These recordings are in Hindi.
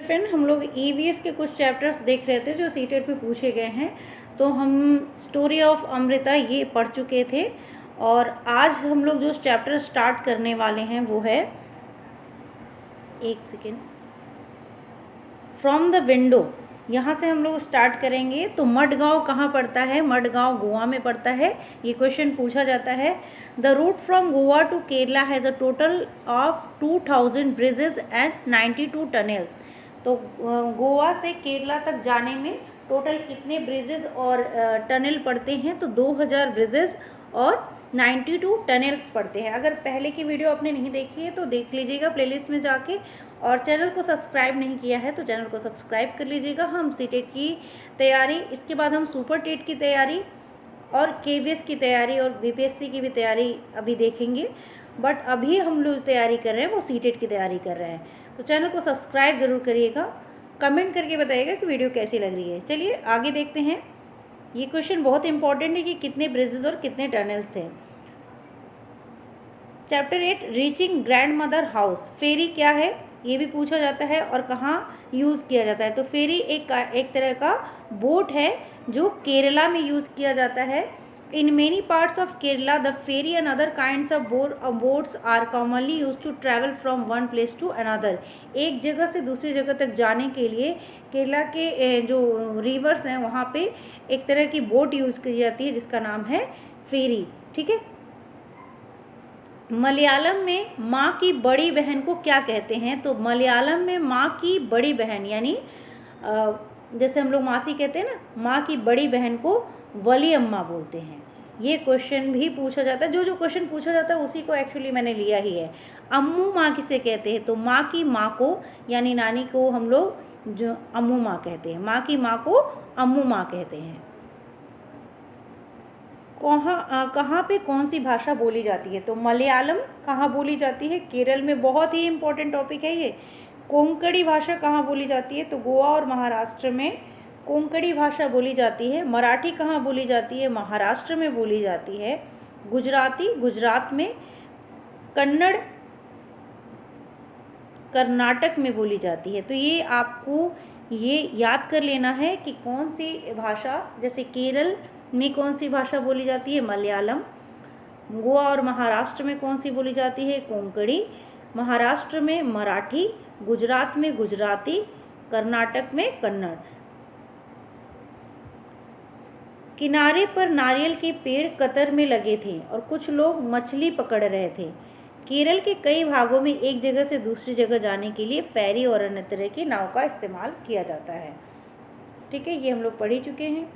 फ्रेंड, हम लोग ईवीएस के कुछ चैप्टर्स देख रहे थे जो सीटेट पे पूछे गए हैं। तो हम स्टोरी ऑफ अमृता ये पढ़ चुके थे और आज हम लोग जो चैप्टर स्टार्ट करने वाले हैं वो है, एक सेकेंड, फ्रॉम द विंडो। यहाँ से हम लोग स्टार्ट करेंगे। तो मडगांव कहाँ पड़ता है? मडगांव गोवा में पड़ता है। ये क्वेश्चन पूछा जाता है। The route from Goa to Kerala has a total of 2000 bridges and 92 tunnels. तो गोवा से केरला तक जाने में टोटल कितने ब्रिजेस और टनल पड़ते हैं? तो 2000 ब्रिजेस और 92 टनल्स पड़ते हैं। अगर पहले की वीडियो आपने नहीं देखी है तो देख लीजिएगा प्लेलिस्ट में जाके, और चैनल को सब्सक्राइब नहीं किया है तो चैनल को सब्सक्राइब कर लीजिएगा। हम सीटेट की तैयारी, इसके बाद हम सुपर टेट की तैयारी और केवीएस की तैयारी और बीपीएससी की भी तैयारी अभी देखेंगे। बट अभी हम लोग तैयारी कर रहे हैं वो सीटेट की तैयारी कर रहे हैं। तो चैनल को सब्सक्राइब ज़रूर करिएगा, कमेंट करके बताइएगा कि वीडियो कैसी लग रही है। चलिए आगे देखते हैं। ये क्वेश्चन बहुत इंपॉर्टेंट है कि कितने ब्रिजेस और कितने टनल्स थे। Chapter 8, reaching grandmother house. Ferry क्या है ये भी पूछा जाता है और कहाँ यूज़ किया जाता है। तो फेरी एक तरह का बोट है जो केरला में यूज़ किया जाता है। In many parts of Kerala the ferry and other kinds of boats are commonly use to travel from one place to another. एक जगह से दूसरी जगह तक जाने के लिए केरला के जो रिवर्स हैं वहाँ पे एक तरह की बोट यूज़ की जाती है जिसका नाम है फेरी। ठीक है। मलयालम में माँ की बड़ी बहन को क्या कहते हैं? तो मलयालम में माँ की बड़ी बहन यानी जैसे हम लोग मासी कहते हैं ना, माँ की बड़ी बहन को वलियम्मा बोलते हैं। ये क्वेश्चन भी पूछा जाता है। जो क्वेश्चन पूछा जाता है उसी को एक्चुअली मैंने लिया ही है। अम्मू माँ किसे कहते हैं? तो माँ की माँ को यानी नानी को हम लोग जो अम्मू माँ कहते हैं। माँ की माँ को अम्मू माँ कहते हैं। कहाँ पे कौन सी भाषा बोली जाती है? तो मलयालम कहाँ बोली जाती है? केरल में। बहुत ही इंपॉर्टेंट टॉपिक है ये। कोंकणी भाषा कहाँ बोली जाती है? तो गोवा और महाराष्ट्र में कोंकणी भाषा बोली जाती है। मराठी कहाँ बोली जाती है? महाराष्ट्र में बोली जाती है। गुजराती गुजरात में। कन्नड़ कर्नाटक में बोली जाती है। तो ये आपको ये याद कर लेना है कि कौन सी भाषा, जैसे केरल में कौन सी भाषा बोली जाती है? मलयालम। गोवा और महाराष्ट्र में कौन सी बोली जाती है? कोंकणी। महाराष्ट्र में मराठी, गुजरात में गुजराती, कर्नाटक में कन्नड़। किनारे पर नारियल के पेड़ कतर में लगे थे और कुछ लोग मछली पकड़ रहे थे। केरल के कई भागों में एक जगह से दूसरी जगह जाने के लिए फेरी और अन्य तरह की नाव का इस्तेमाल किया जाता है। ठीक है, ये हम लोग पढ़ ही चुके हैं।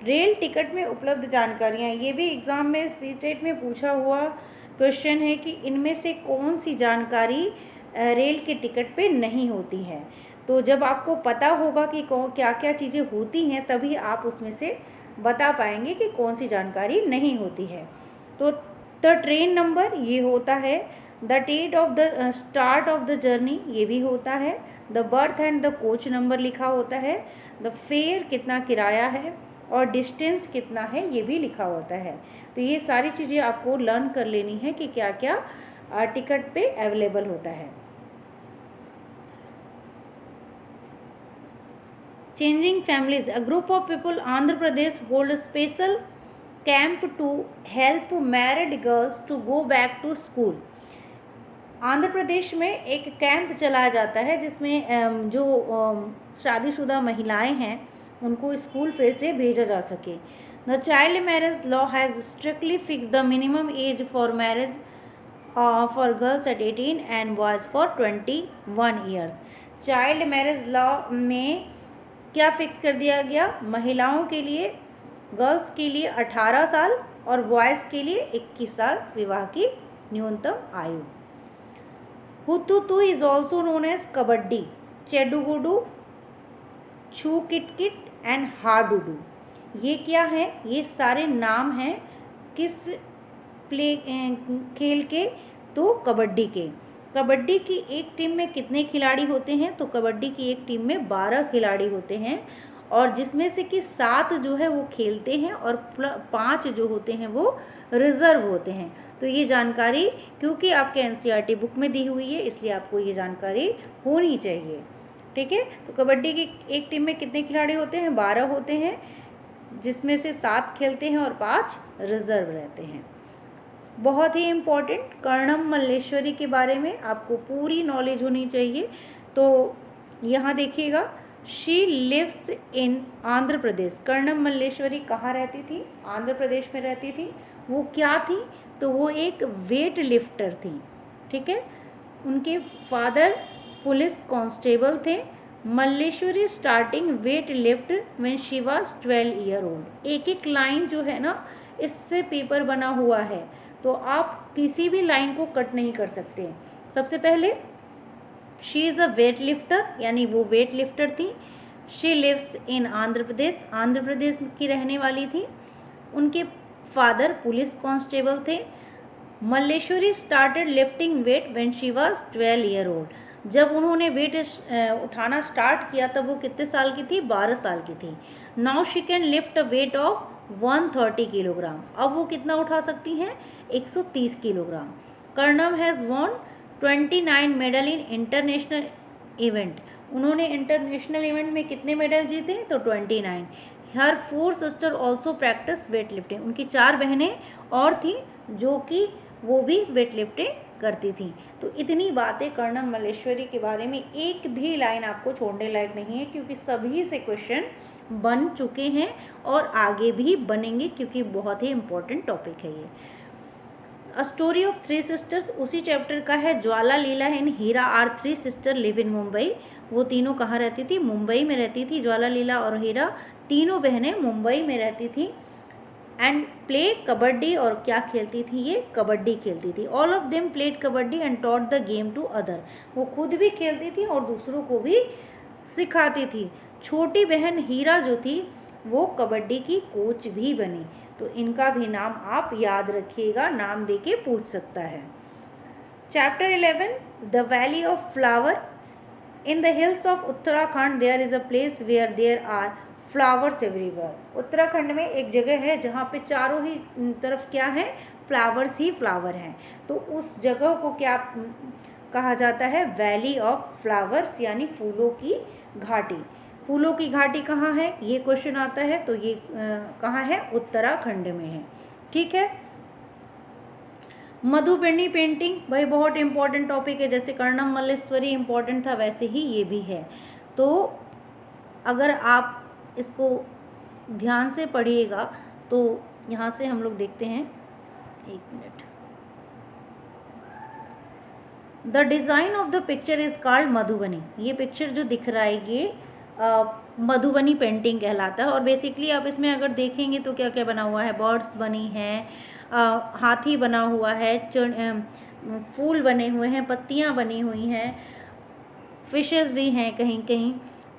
रेल टिकट में उपलब्ध जानकारियाँ, ये भी एग्ज़ाम में सीटेट में पूछा हुआ क्वेश्चन है कि इनमें से कौन सी जानकारी रेल के टिकट पे नहीं होती है। तो जब आपको पता होगा कि क्या क्या चीज़ें होती हैं तभी आप उसमें से बता पाएंगे कि कौन सी जानकारी नहीं होती है। तो द ट्रेन नंबर ये होता है। The date of the start of the journey ये भी होता है। The berth and the coach number लिखा होता है। द फेयर कितना किराया है और डिस्टेंस कितना है ये भी लिखा होता है। तो ये सारी चीज़ें आपको लर्न कर लेनी है कि क्या क्या टिकट पे अवेलेबल होता है। Changing families, a group of people Andhra Pradesh hold special camp to help married girls to go back to school. Andhra Pradesh में एक कैंप चलाया जाता है जिसमें जो शादीशुदा महिलाएं हैं उनको स्कूल फिर से भेजा जा सके। The child marriage law has strictly fix the minimum age for marriage for girls at 18 and boys for 21 years. Child marriage law में क्या फिक्स कर दिया गया? महिलाओं के लिए, गर्ल्स के लिए 18 साल और बॉयज़ के लिए 21 साल विवाह की न्यूनतम आयु। Hututu is also known as kabaddi, chedugudu, chhu kit kit and हाडुडू। ये क्या है? ये सारे नाम हैं किस खेल के? तो कबड्डी के। कबड्डी की एक टीम में कितने खिलाड़ी होते हैं? तो कबड्डी की एक टीम में 12 खिलाड़ी होते हैं और जिसमें से कि 7 जो है वो खेलते हैं और 5 जो होते हैं वो रिज़र्व होते हैं। तो ये जानकारी क्योंकि आपके एनसीईआरटी बुक में दी हुई है इसलिए आपको ये जानकारी होनी चाहिए। ठीक है। तो कबड्डी की एक टीम में कितने खिलाड़ी होते हैं? 12 होते हैं, जिसमें से 7 खेलते हैं और 5 रिजर्व रहते हैं। बहुत ही इम्पोर्टेंट, कर्णम मल्लेश्वरी के बारे में आपको पूरी नॉलेज होनी चाहिए। तो यहाँ देखिएगा, she lives in Andhra Pradesh. Karnam Malleswari कहाँ रहती थी? आंध्र प्रदेश में रहती थी। वो क्या थी? तो वो एक वेट लिफ्टर थी, ठीक है। उनके फादर पुलिस कांस्टेबल थे। Malleswari starting weight lift when she was 12 year old. एक एक लाइन जो है ना, इससे पेपर बना हुआ है, तो आप किसी भी लाइन को कट नहीं कर सकते। सबसे पहले she is a weight lifter, यानी वो वेट लिफ्टर थी। She lives in Andhra Pradesh, Andhra Pradesh की रहने वाली थी। उनके फादर पुलिस कांस्टेबल थे। Malleswari started lifting wait when she was 12 year old. जब उन्होंने वेट उठाना स्टार्ट किया तब वो कितने साल की थी? 12 साल की थी। Now she can lift a weight of 130 kilogram. अब वो कितना उठा सकती हैं? 130 kilogram. Karnam has won 29 medal in international event. उन्होंने इंटरनेशनल इवेंट में कितने मेडल जीते? तो 29। हर 4 sister also practice weight lifting. उनकी 4 बहनें और थी जो कि वो भी वेट लिफ्टिंग करती थी। तो इतनी बातें कर्णम मल्लेश्वरी के बारे में, एक भी लाइन आपको छोड़ने लायक नहीं है, क्योंकि सभी से क्वेश्चन बन चुके हैं और आगे भी बनेंगे, क्योंकि बहुत ही इम्पोर्टेंट टॉपिक है ये। अ स्टोरी ऑफ 3 सिस्टर्स उसी चैप्टर का है। Jwala, Leela and Heera are 3 sister live in Mumbai. वो तीनों कहाँ रहती थी? मुंबई में रहती थी। ज्वाला, लीला और हीरा तीनों बहनें मुंबई में रहती थी। एंड प्ले कबड्डी, और क्या खेलती थी ये? कबड्डी खेलती थी। All of them played kabaddi and taught the game to other. वो खुद भी खेलती थी और दूसरों को भी सिखाती थी। छोटी बहन हीरा जो थी वो कबड्डी की कोच भी बनी। तो इनका भी नाम आप याद रखिएगा, नाम देके पूछ सकता है। Chapter 11 the valley of flower. In the hills of Uttarakhand there is a place where there are flowers everywhere. Uttarakhand में एक जगह है जहाँ पे चारों ही तरफ क्या है? फ्लावर्स ही फ्लावर हैं। तो उस जगह को क्या कहा जाता है? वैली ऑफ फ्लावर्स, यानी फूलों की घाटी। फूलों की घाटी कहाँ है? ये क्वेश्चन आता है, तो ये कहाँ है? उत्तराखंड में है, ठीक है। मधुबनी पेंटिंग, भाई बहुत इंपॉर्टेंट टॉपिक है। जैसे कर्णम मल्लेश्वरी इंपॉर्टेंट था, वैसे ही ये भी है। तो अगर आप इसको ध्यान से पढ़िएगा तो यहाँ से हम लोग देखते हैं, एक minute. The design of the picture is called Madhubani. ये पिक्चर जो दिख रहा है ये मधुबनी पेंटिंग कहलाता है। और बेसिकली आप इसमें अगर देखेंगे तो क्या क्या बना हुआ है? बर्ड्स बनी हैं, हाथी बना हुआ है, फूल बने हुए हैं, पत्तियाँ बनी हुई हैं, फिशेस भी हैं कहीं कहीं।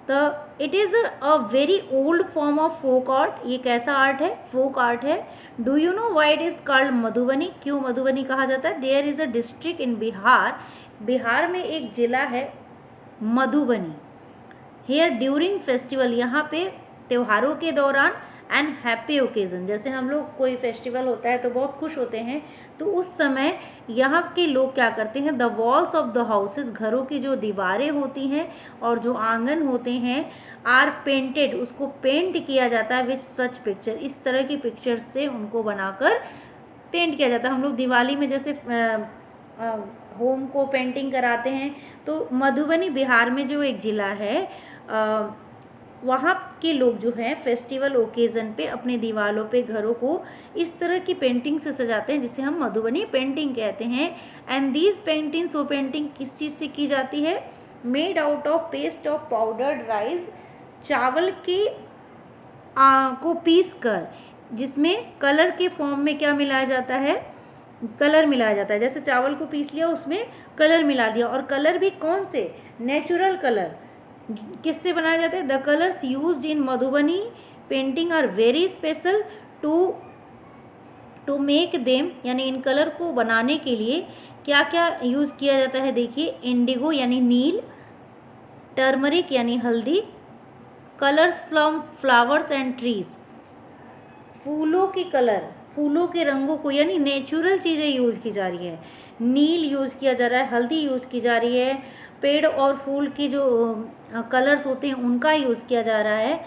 तो it is a very old form of folk art. ये कैसा आर्ट है? फोक आर्ट है। Do you know why it is called Madhubani? क्यों मधुबनी कहा जाता है? There is a district in Bihar. Bihar में एक ज़िला है मधुबनी। हेयर ड्यूरिंग फेस्टिवल, यहाँ पे त्योहारों के दौरान, एंड हैप्पी ओकेज़न, जैसे हम लोग कोई फेस्टिवल होता है तो बहुत खुश होते हैं, तो उस समय यहाँ के लोग क्या करते हैं? The walls of the houses, घरों की जो दीवारें होती हैं और जो आंगन होते हैं, आर पेंटेड, उसको पेंट किया जाता है विथ सच पिक्चर। इस तरह की पिक्चर से उनको बनाकर पेंट किया जाता है। हम लोग दिवाली में जैसे होम को पेंटिंग कराते हैं, तो मधुबनी बिहार में जो एक ज़िला है, वहाँ के लोग जो हैं फेस्टिवल ओकेज़न पे अपने दीवारों पे घरों को इस तरह की पेंटिंग से सजाते हैं, जिसे हम मधुबनी पेंटिंग कहते हैं। एंड दीज पेंटिंग्स, वो पेंटिंग किस चीज़ से की जाती है? Made out of paste of powdered rice, चावल के को पीस कर, जिसमें कलर के फॉर्म में क्या मिलाया जाता है? कलर मिलाया जाता है। जैसे चावल को पीस लिया, उसमें कलर मिला दिया, और कलर भी कौन से? Natural colour. किससे बनाया जाता है? The colours used in Madhubani painting are very special to make them, यानी इन कलर को बनाने के लिए क्या क्या यूज़ किया जाता है? देखिए, इंडिगो यानी नील, टर्मरिक यानी हल्दी, colours from flowers and trees, फूलों के कलर, फूलों के रंगों को, यानी नेचुरल चीज़ें यूज़ की जा रही है। नील यूज़ किया जा रहा है, हल्दी यूज़ की जा रही है, पेड़ और फूल की जो कलर्स होते हैं उनका यूज़ किया जा रहा है।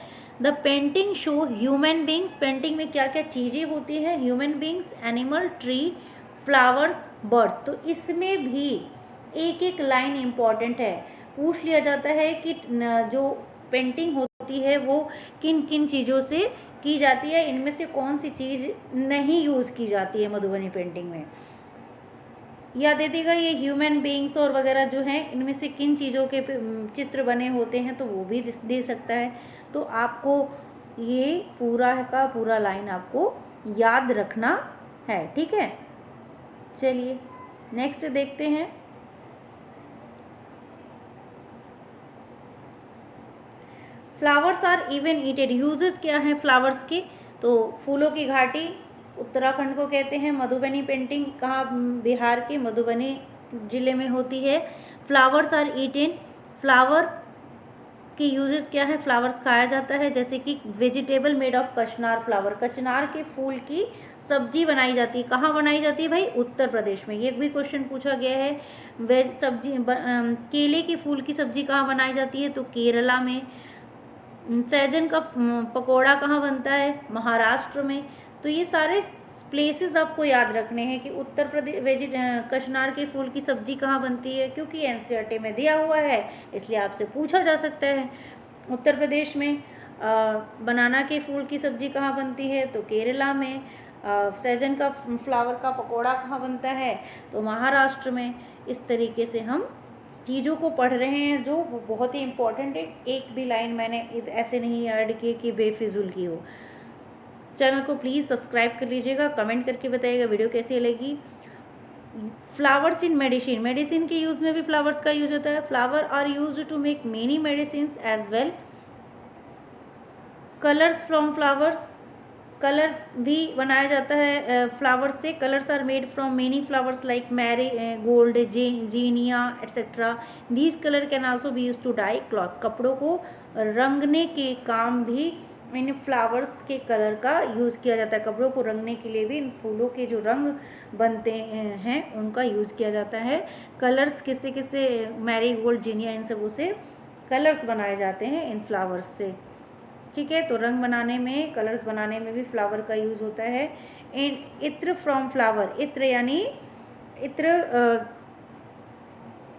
The painting show human beings, painting में क्या क्या चीज़ें होती हैं, human beings, animal, tree, flowers, birds. तो इसमें भी एक एक लाइन इम्पॉर्टेंट है, पूछ लिया जाता है कि जो पेंटिंग होती है वो किन किन चीज़ों से की जाती है, इनमें से कौन सी चीज़ नहीं यूज़ की जाती है मधुबनी पेंटिंग में। या दे देगा ये ह्यूमन बींग्स और वगैरह जो हैं इनमें से किन चीज़ों के चित्र बने होते हैं, तो वो भी दे सकता है। तो आपको ये पूरा का पूरा लाइन आपको याद रखना है, ठीक है। चलिए नेक्स्ट देखते हैं। Flowers are even eated, uses क्या हैं फ्लावर्स के, तो फूलों की घाटी उत्तराखंड को कहते हैं। मधुबनी पेंटिंग कहाँ, बिहार के मधुबनी ज़िले में होती है। फ्लावर्स आर ईटेन, फ्लावर के यूजेस क्या है, फ्लावर्स खाया जाता है, जैसे कि वेजिटेबल मेड ऑफ कचनार फ्लावर, कचनार के फूल की सब्जी बनाई जाती है। कहाँ बनाई जाती है भाई, उत्तर प्रदेश में। ये भी क्वेश्चन पूछा गया है। वेज सब्जी केले के फूल की सब्जी कहाँ बनाई जाती है, तो केरला में। सहजन का पकौड़ा कहाँ बनता है, महाराष्ट्र में। तो ये सारे प्लेसेस आपको याद रखने हैं कि उत्तर प्रदेश कचनार के फूल की सब्जी कहाँ बनती है, क्योंकि एनसीईआरटी में दिया हुआ है, इसलिए आपसे पूछा जा सकता है। उत्तर प्रदेश में बनाना के फूल की सब्जी कहाँ बनती है, तो केरला में। सहजन का फ्लावर का पकौड़ा कहाँ बनता है, तो महाराष्ट्र में। इस तरीके से हम चीज़ों को पढ़ रहे हैं जो बहुत ही इम्पोर्टेंट है। एक भी लाइन मैंने ऐसे नहीं ऐड की कि बेफिजूल की हो। चैनल को प्लीज़ सब्सक्राइब कर लीजिएगा, कमेंट करके बताइएगा वीडियो कैसी लगी। फ्लावर्स इन मेडिसिन, मेडिसिन के यूज़ में भी फ्लावर्स का यूज होता है। Flower are use to make many medicine as well. Colours from flowers, colour भी बनाया जाता है फ्लावर्स से। Colours are made from many flowers like marigold, zinnia etcetera. These colour can also be use to dye cloth, कपड़ों को रंगने के काम भी इन फ्लावर्स के कलर का यूज़ किया जाता है। कपड़ों को रंगने के लिए भी इन फूलों के जो रंग बनते हैं उनका यूज़ किया जाता है। कलर्स किससे किससे, मैरी गोल्ड, जीनिया, इन सबों से कलर्स बनाए जाते हैं इन फ्लावर्स से, ठीक है। तो रंग बनाने में, कलर्स बनाने में भी फ्लावर का यूज़ होता है। इन इत्र फ्रॉम फ्लावर, इत्र यानी इत्र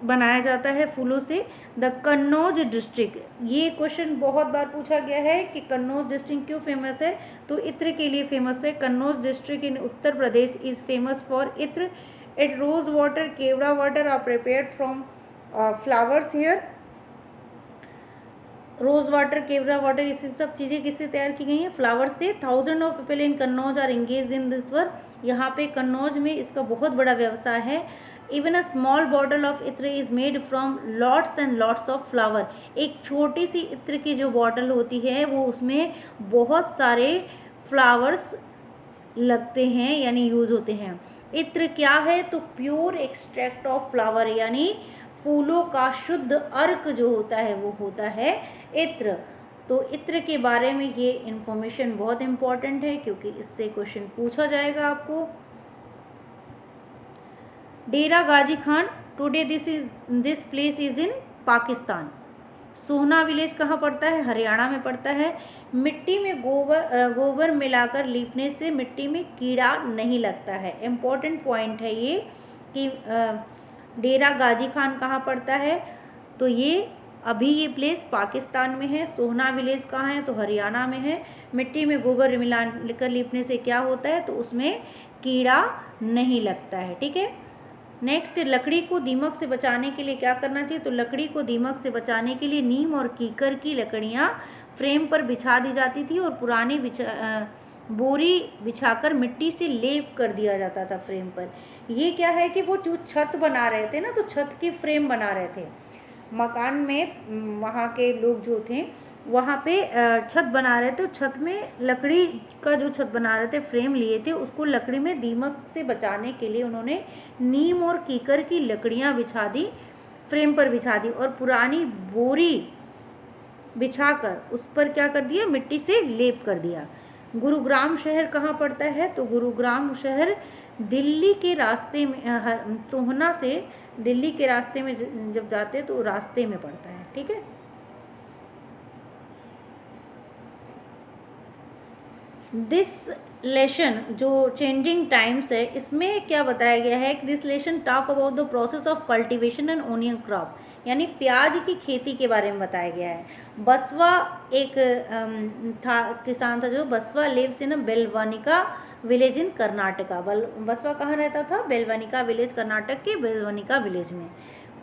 बनाया जाता है फूलों से। द कन्नौज डिस्ट्रिक्ट, ये क्वेश्चन बहुत बार पूछा गया है कि कन्नौज डिस्ट्रिक्ट क्यों फेमस है, तो इत्र के लिए फेमस है। Kannauj district in Uttar Pradesh is famous for ittar. It rose water, kewra water are prepared from flowers here. Rose water, kewra water, इसी सब चीज़ें किससे तैयार की गई हैं, फ्लावर से। 1000 of people in Kannauj are engage in this work, यहाँ पे कन्नौज में इसका बहुत बड़ा व्यवसाय है। Even a small bottle of ittar is made from lots and lots of flower, एक छोटी सी इत्र की जो बॉटल होती है वो उसमें बहुत सारे फ्लावर्स लगते हैं यानी यूज़ होते हैं। इत्र क्या है, तो प्योर एक्सट्रैक्ट ऑफ फ्लावर, यानी फूलों का शुद्ध अर्क जो होता है वो होता है इत्र। तो इत्र के बारे में ये इन्फॉर्मेशन बहुत इम्पॉर्टेंट है क्योंकि इससे क्वेश्चन पूछा जाएगा आपको। Dera Ghazi Khan, today this place is in Pakistan. Sohna village कहाँ पड़ता है, हरियाणा में पड़ता है। मिट्टी में गोबर मिलाकर लीपने से मिट्टी में कीड़ा नहीं लगता है, इम्पॉर्टेंट पॉइंट है ये कि डेरा गाजी खान कहाँ पड़ता है, तो ये अभी ये प्लेस पाकिस्तान में है। सोहना विलेज कहाँ है, तो हरियाणा में है। मिट्टी में गोबर मिला कर लीपने से क्या होता है, तो उसमें कीड़ा नहीं लगता है, ठीक है। नेक्स्ट, लकड़ी को दीमक से बचाने के लिए क्या करना चाहिए, तो लकड़ी को दीमक से बचाने के लिए नीम और कीकर की लकड़ियाँ फ्रेम पर बिछा दी जाती थी और पुरानी बोरी बिछाकर मिट्टी से लेप कर दिया जाता था फ्रेम पर। ये क्या है कि वो जो छत बना रहे थे ना, तो छत की फ्रेम बना रहे थे मकान में, वहाँ के लोग जो थे वहाँ पे छत बना रहे थे। छत में लकड़ी का जो छत बना रहे थे, फ्रेम लिए थे, उसको लकड़ी में दीमक से बचाने के लिए उन्होंने नीम और कीकर की लकड़ियाँ बिछा दी, फ्रेम पर बिछा दी और पुरानी बोरी बिछाकर उस पर क्या कर दिया, मिट्टी से लेप कर दिया। गुरुग्राम शहर कहाँ पड़ता है, तो गुरुग्राम शहर दिल्ली के रास्ते में, सोहना से दिल्ली के रास्ते में जब जाते हैं तो रास्ते में पड़ता है, ठीक है। दिस लेसन जो चेंजिंग टाइम्स है, इसमें क्या बताया गया है कि this lesson talk about the process of cultivation and onion crop, यानी प्याज की खेती के बारे में बताया गया है। बसवा एक किसान था, जो Basava lives in Belvanika village in Karnataka. Basava कहाँ रहता था? बेलवानिका विलेज, कर्नाटक के बेलवानिका विलेज में।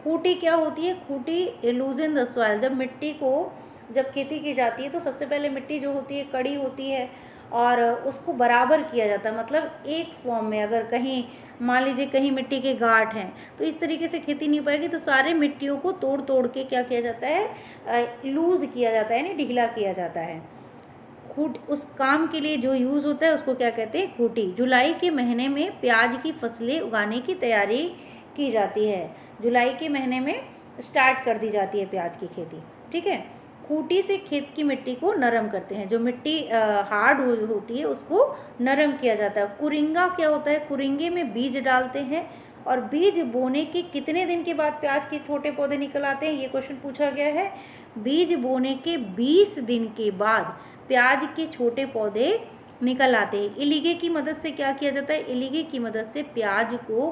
खूंटी क्या होती है? खूंटी लूजन द सॉइल, जब मिट्टी को जब खेती की जाती है तो सबसे पहले मिट्टी जो होती है कड़ी होती है और उसको बराबर किया जाता है, मतलब एक फॉर्म में। अगर कहीं मान लीजिए कहीं मिट्टी के गांठ हैं तो इस तरीके से खेती नहीं हो पाएगी, तो सारे मिट्टियों को तोड़ तोड़ के क्या किया जाता है? लूज़ किया जाता है, यानी ढीला किया जाता है। खूट उस काम के लिए जो यूज़ होता है उसको क्या कहते हैं? खूंटी। जुलाई के महीने में प्याज की फसलें उगाने की तैयारी की जाती है। जुलाई के महीने में स्टार्ट कर दी जाती है प्याज की खेती, ठीक है। खूंटी से खेत की मिट्टी को नरम करते हैं, जो मिट्टी हार्ड होती है उसको नरम किया जाता है। कुरिंगा क्या होता है? कुरिंगे में बीज डालते हैं, और बीज बोने के कितने दिन के बाद प्याज के छोटे पौधे निकल आते हैं? ये क्वेश्चन पूछा गया है। बीज बोने के 20 दिन के बाद प्याज के छोटे पौधे निकल आते हैं। इलीगे की मदद से क्या किया जाता है? इलीगे की मदद से प्याज को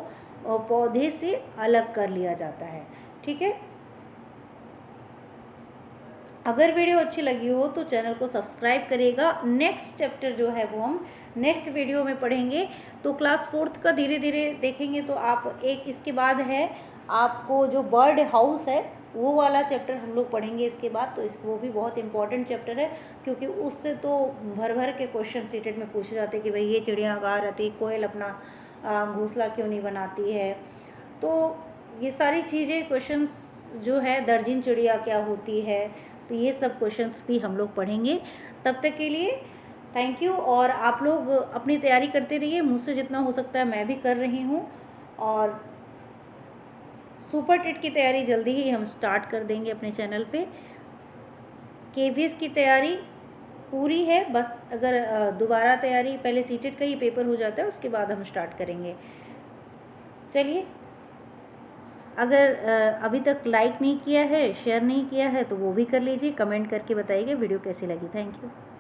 पौधे से अलग कर लिया जाता है, ठीक है। अगर वीडियो अच्छी लगी हो तो चैनल को सब्सक्राइब करिएगा। नेक्स्ट चैप्टर जो है वो हम नेक्स्ट वीडियो में पढ़ेंगे, तो क्लास 4th का धीरे धीरे देखेंगे। तो आप एक इसके बाद है आपको जो बर्ड हाउस है वो वाला चैप्टर हम लोग पढ़ेंगे इसके बाद। तो वो भी बहुत इंपॉर्टेंट चैप्टर है, क्योंकि उससे तो भर भर के क्वेश्चन सीटेट में पूछे जाते हैं कि भाई ये चिड़िया कहाँ रहती है, कोयल अपना घोंसला क्यों नहीं बनाती है। तो ये सारी चीज़ें क्वेश्चंस जो है, दर्जन चिड़िया क्या होती है, तो ये सब क्वेश्चंस भी हम लोग पढ़ेंगे। तब तक के लिए थैंक यू, और आप लोग अपनी तैयारी करते रहिए। मुझसे जितना हो सकता है मैं भी कर रही हूँ, और सुपर टेट की तैयारी जल्दी ही हम स्टार्ट कर देंगे अपने चैनल पे। KVS की तैयारी पूरी है, बस अगर दोबारा तैयारी, पहले सीटेट का ही पेपर हो जाता है उसके बाद हम स्टार्ट करेंगे। चलिए, अगर अभी तक लाइक नहीं किया है, शेयर नहीं किया है, तो वो भी कर लीजिए। कमेंट करके बताइएगा वीडियो कैसी लगी। Thank you.